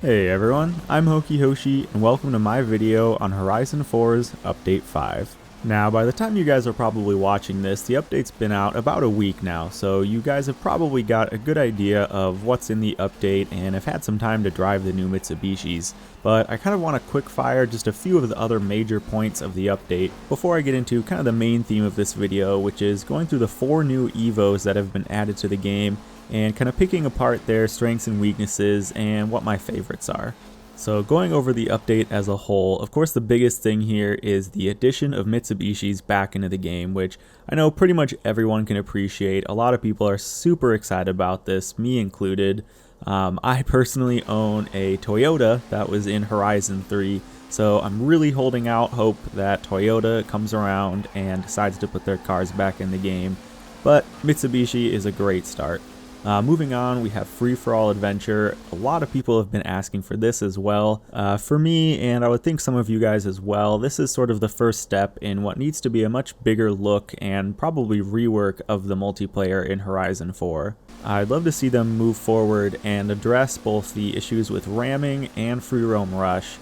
Hey everyone, I'm Hoki Hoshi and welcome to my video on Horizon 4's Update 5. Now by the time you guys are probably watching this, the update's been out about a week now, so you guys have probably got a good idea of what's in the update and have had some time to drive the new Mitsubishis. But I kind of want to quick fire just a few of the other major points of the update before I get into kind of the main theme of this video, which is going through the 4 new Evos that have been added to the game and kind of picking apart their strengths and weaknesses and what my favorites are. So going over the update as a whole, of course the biggest thing here is the addition of Mitsubishis back into the game, which I know pretty much everyone can appreciate. A lot of people are super excited about this, me included. I personally own a Toyota that was in Horizon 3, so I'm really holding out hope that Toyota comes around and decides to put their cars back in the game, but Mitsubishi is a great start. Moving on, we have Free For All Adventure. A lot of people have been asking for this as well. For me, and I would think some of you guys as well, this is sort of the first step in what needs to be a much bigger look and probably rework of the multiplayer in Horizon 4. I'd love to see them move forward and address both the issues with ramming and free roam rush.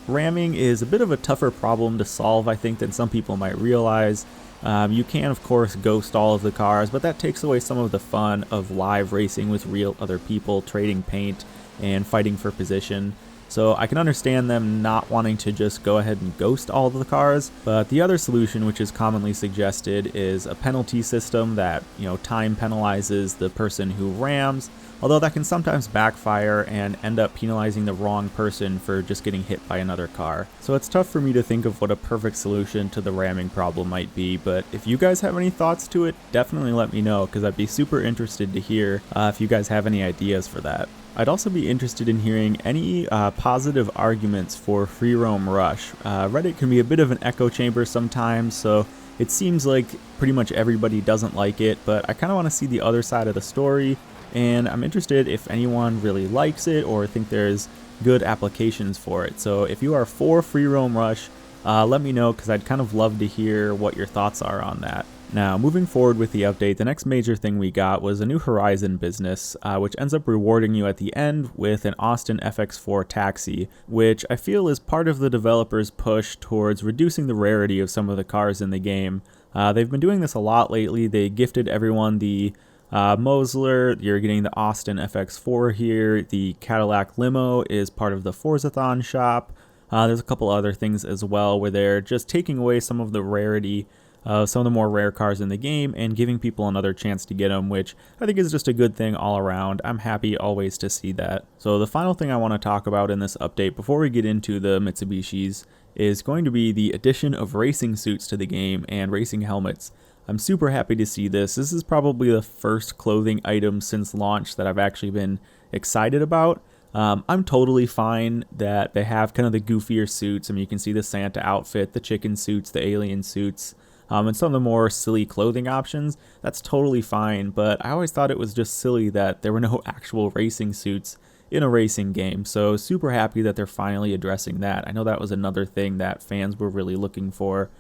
Ramming is a bit of a tougher problem to solve, I think, than some people might realize. You can, of course, ghost all of the cars, but that takes away some of the fun of live racing with real other people, trading paint, and fighting for position. So I can understand them not wanting to just go ahead and ghost all of the cars, but the other solution, which is commonly suggested, is a penalty system that, time penalizes the person who rams, although that can sometimes backfire and end up penalizing the wrong person for just getting hit by another car. So it's tough for me to think of what a perfect solution to the ramming problem might be, but if you guys have any thoughts to it, definitely let me know, because I'd be super interested to hear if you guys have any ideas for that. I'd also be interested in hearing any positive arguments for free roam rush. Reddit can be a bit of an echo chamber sometimes, so it seems like pretty much everybody doesn't like it, but I kind of want to see the other side of the story, and I'm interested if anyone really likes it or think there's good applications for it. So if you are for free roam rush, let me know, because I'd kind of love to hear what your thoughts are on that. Now, moving forward with the update, the next major thing we got was a new Horizon business, which ends up rewarding you at the end with an Austin FX4 taxi, which I feel is part of the developers' push towards reducing the rarity of some of the cars in the game. They've been doing this a lot lately. They gifted everyone the Mosler, you're getting the Austin FX4 here, the Cadillac Limo is part of the Forzathon shop. There's a couple other things as well where they're just taking away some of the rarity some of the more rare cars in the game and giving people another chance to get them, which I think is just a good thing all around. I'm happy always to see that. So the final thing I want to talk about in this update before we get into the Mitsubishis is going to be the addition of racing suits to the game and racing helmets. I'm super happy to see this. This is probably the first clothing item since launch that I've actually been excited about. I'm totally fine that they have kind of the goofier suits. I mean, you can see the Santa outfit, the chicken suits, the alien suits, and some of the more silly clothing options. That's totally fine, but I always thought it was just silly that there were no actual racing suits in a racing game. So super happy that they're finally addressing that. I know that was another thing that fans were really looking for.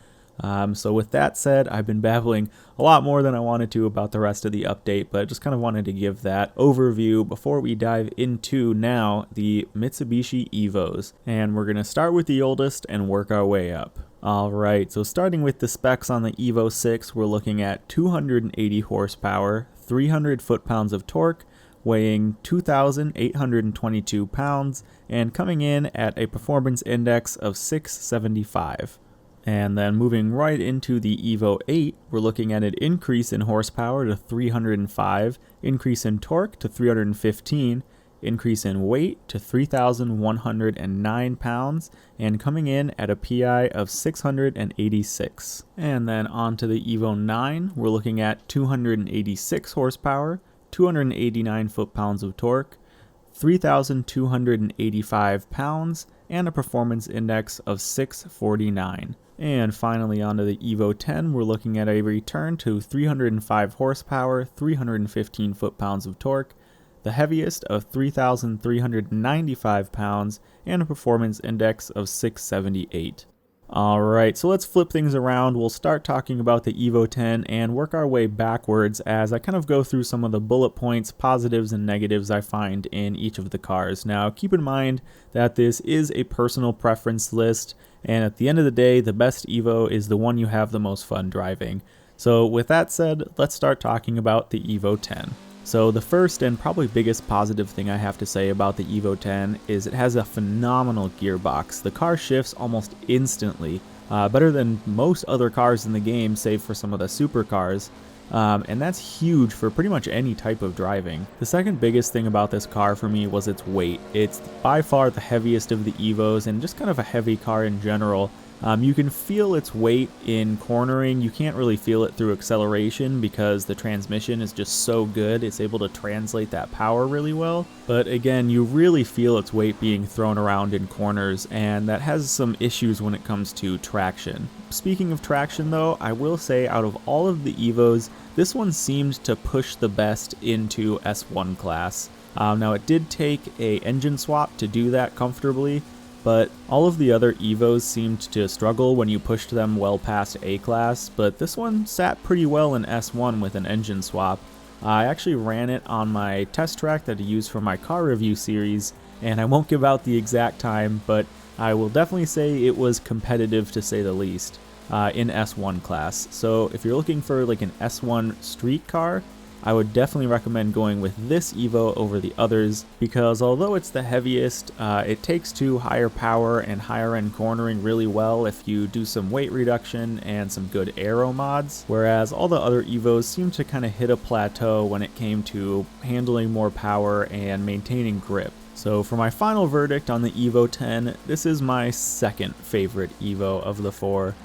So with that said, I've been babbling a lot more than I wanted to about the rest of the update, but just kind of wanted to give that overview before we dive into now the Mitsubishi Evos. And we're going to start with the oldest and work our way up. Alright, so starting with the specs on the Evo VI, we're looking at 280 horsepower, 300 foot-pounds of torque, weighing 2,822 pounds, and coming in at a performance index of 675. And then moving right into the Evo VIII, we're looking at an increase in horsepower to 305, increase in torque to 315, increase in weight to 3,109 pounds, and coming in at a PI of 686. And then on to the Evo IX, we're looking at 286 horsepower, 289 foot-pounds of torque, 3,285 pounds, and a performance index of 649. And finally onto the Evo X, we're looking at a return to 305 horsepower, 315 foot-pounds of torque, the heaviest of 3,395 pounds, and a performance index of 678. Alright, so let's flip things around. We'll start talking about the Evo X and work our way backwards as I kind of go through some of the bullet points, positives and negatives I find in each of the cars. Now, keep in mind that this is a personal preference list, and at the end of the day, the best Evo is the one you have the most fun driving. So with that said, let's start talking about the Evo X. So the first and probably biggest positive thing I have to say about the Evo X is it has a phenomenal gearbox. The car shifts almost instantly, better than most other cars in the game save for some of the supercars, and that's huge for pretty much any type of driving. The second biggest thing about this car for me was its weight. It's by far the heaviest of the Evos and just kind of a heavy car in general. You can feel its weight in cornering. You can't really feel it through acceleration because the transmission is just so good. It's able to translate that power really well. But again, you really feel its weight being thrown around in corners, and that has some issues when it comes to traction. Speaking of traction though, I will say out of all of the Evos, this one seemed to push the best into S1 class. Now it did take a engine swap to do that comfortably, but all of the other Evos seemed to struggle when you pushed them well past A-Class, but this one sat pretty well in S1 with an engine swap. I actually ran it on my test track that I use for my car review series, and I won't give out the exact time, but I will definitely say it was competitive to say the least in S1 class. So if you're looking for like an S1 street car, I would definitely recommend going with this Evo over the others because although it's the heaviest, it takes to higher power and higher end cornering really well if you do some weight reduction and some good aero mods, whereas all the other Evos seem to kind of hit a plateau when it came to handling more power and maintaining grip. So for my final verdict on the Evo X, this is my second favorite Evo of the four.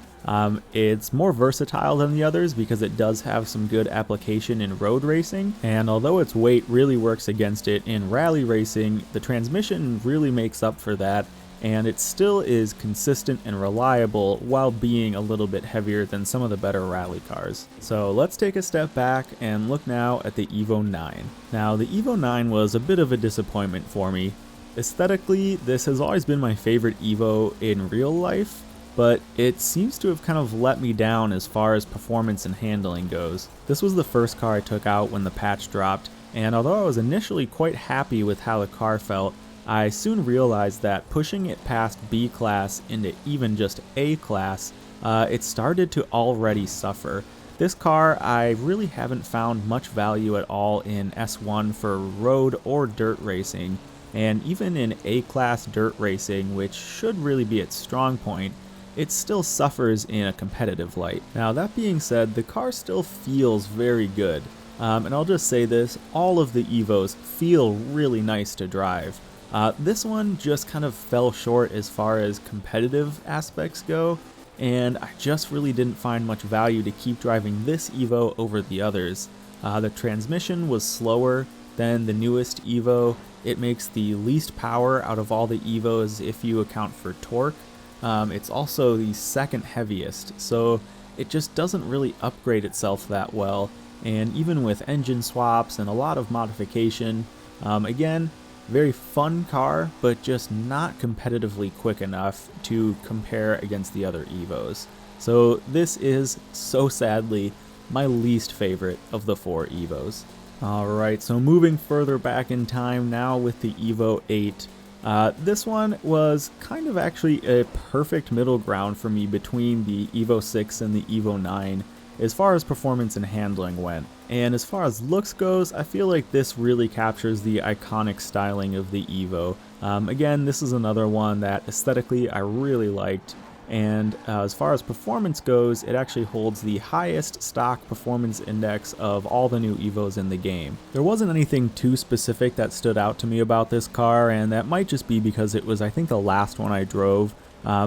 It's more versatile than the others because it does have some good application in road racing, and although its weight really works against it in rally racing, the transmission really makes up for that, and it still is consistent and reliable while being a little bit heavier than some of the better rally cars. So let's take a step back and look now at the Evo IX. Now the Evo IX was a bit of a disappointment for me. Aesthetically, this has always been my favorite Evo in real life, but it seems to have kind of let me down as far as performance and handling goes. This was the first car I took out when the patch dropped, and although I was initially quite happy with how the car felt, I soon realized that pushing it past B class into even just A class, it started to already suffer. This car, I really haven't found much value at all in S1 for road or dirt racing, and even in A class dirt racing, which should really be its strong point, it still suffers in a competitive light. Now that being said, the car still feels very good, and I'll just say this, all of the Evos feel really nice to drive. This one just kind of fell short as far as competitive aspects go, and I just really didn't find much value to keep driving this Evo over the others. The transmission was slower than the newest Evo. It makes the least power out of all the Evos if you account for torque. It's also the second heaviest, so it just doesn't really upgrade itself that well, and even with engine swaps and a lot of modification, again, very fun car, but just not competitively quick enough to compare against the other Evos. So this is, so sadly, my least favorite of the four Evos. Alright, so moving further back in time now with the Evo VIII. This one was kind of actually a perfect middle ground for me between the Evo VI and the Evo IX as far as performance and handling went. And as far as looks goes, I feel like this really captures the iconic styling of the Evo. Again, this is another one that aesthetically I really liked. And as far as performance goes, it actually holds the highest stock performance index of all the new Evos in the game. There wasn't anything too specific that stood out to me about this car, and that might just be because it was, I think, the last one I drove,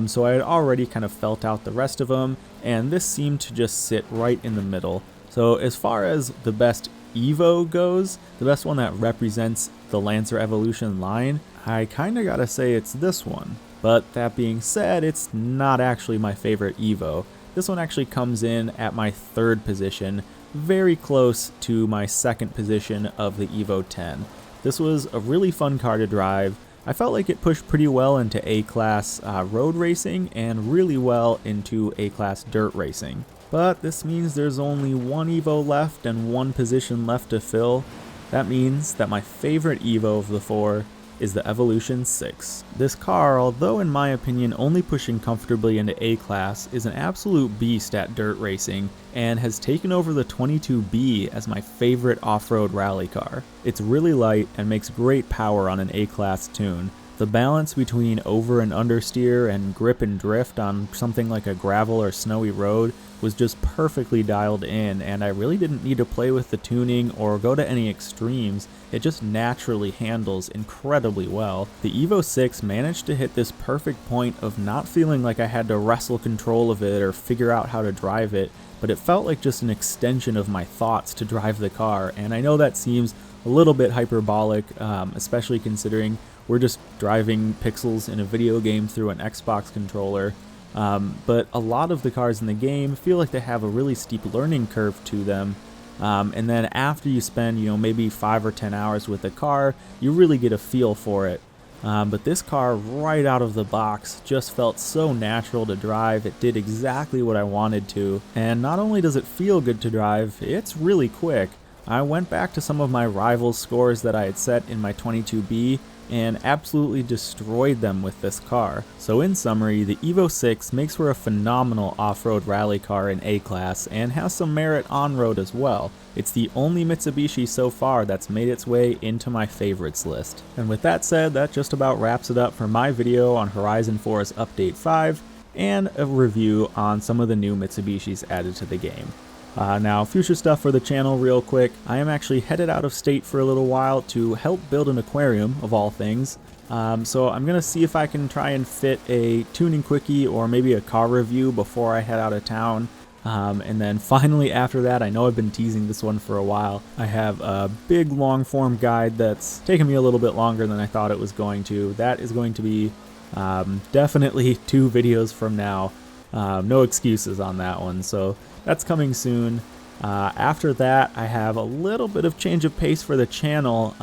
so I had already kind of felt out the rest of them, and this seemed to just sit right in the middle. So as far as the best Evo goes, the best one that represents the Lancer Evolution line, I kinda gotta say it's this one. But that being said, it's not actually my favorite Evo. This one actually comes in at my third position, very close to my second position of the Evo X. This was a really fun car to drive. I felt like it pushed pretty well into A-Class road racing and really well into A-Class dirt racing. But this means there's only one Evo left and one position left to fill. That means that my favorite Evo of the four is the Evolution 6. This car, although in my opinion only pushing comfortably into A-Class, is an absolute beast at dirt racing and has taken over the 22B as my favorite off-road rally car. It's really light and makes great power on an A-Class tune. The balance between over and understeer and grip and drift on something like a gravel or snowy road was just perfectly dialed in, and I really didn't need to play with the tuning or go to any extremes. It just naturally handles incredibly well. The Evo 6 managed to hit this perfect point of not feeling like I had to wrestle control of it or figure out how to drive it, but it felt like just an extension of my thoughts to drive the car, and I know that seems a little bit hyperbolic, especially considering we're just driving pixels in a video game through an Xbox controller. But a lot of the cars in the game feel like they have a really steep learning curve to them. And then after you spend, maybe 5 or 10 hours with the car, you really get a feel for it. But this car right out of the box just felt so natural to drive. It did exactly what I wanted to. And not only does it feel good to drive, it's really quick. I went back to some of my rival scores that I had set in my 22B and absolutely destroyed them with this car. So in summary, the Evo 6 makes for a phenomenal off-road rally car in A-Class and has some merit on-road as well. It's the only Mitsubishi so far that's made its way into my favorites list. And with that said, that just about wraps it up for my video on Horizon 4's Update 5 and a review on some of the new Mitsubishis added to the game. Now, future stuff for the channel real quick. I am actually headed out of state for a little while to help build an aquarium, of all things. So I'm going to see if I can try and fit a tuning quickie or maybe a car review before I head out of town. And then finally after that, I know I've been teasing this one for a while, I have a big long form guide that's taken me a little bit longer than I thought it was going to. That is going to be definitely 2 videos from now. No excuses on that one, so that's coming soon. After that, I have a little bit of change of pace for the channel.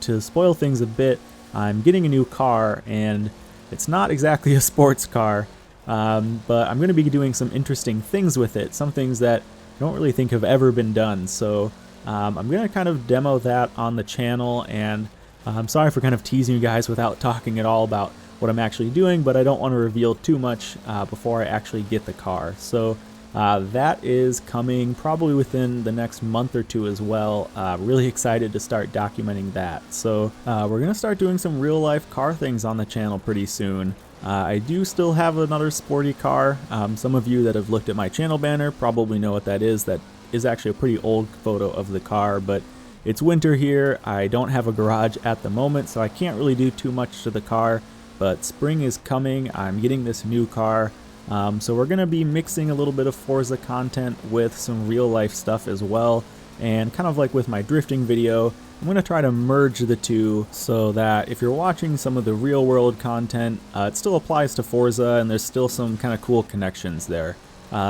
To spoil things a bit, I'm getting a new car, and it's not exactly a sports car, but I'm going to be doing some interesting things with it, some things that I don't really think have ever been done. So I'm going to kind of demo that on the channel, and I'm sorry for kind of teasing you guys without talking at all about what I'm actually doing, but I don't want to reveal too much before I actually get the car. So that is coming probably within the next month or 2 as well. Really excited to start documenting that. So we're going to start doing some real life car things on the channel pretty soon. I do still have another sporty car. Some of you that have looked at my channel banner probably know what that is. That is actually a pretty old photo of the car, but it's winter here. I don't have a garage at the moment, so I can't really do too much to the car. But spring is coming. I'm getting this new car. So we're going to be mixing a little bit of Forza content with some real life stuff as well. And kind of like with my drifting video, I'm going to try to merge the two so that if you're watching some of the real world content, it still applies to Forza and there's still some kind of cool connections there.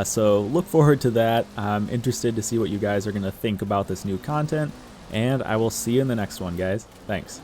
So look forward to that. I'm interested to see what you guys are going to think about this new content. And I will see you in the next one, guys. Thanks.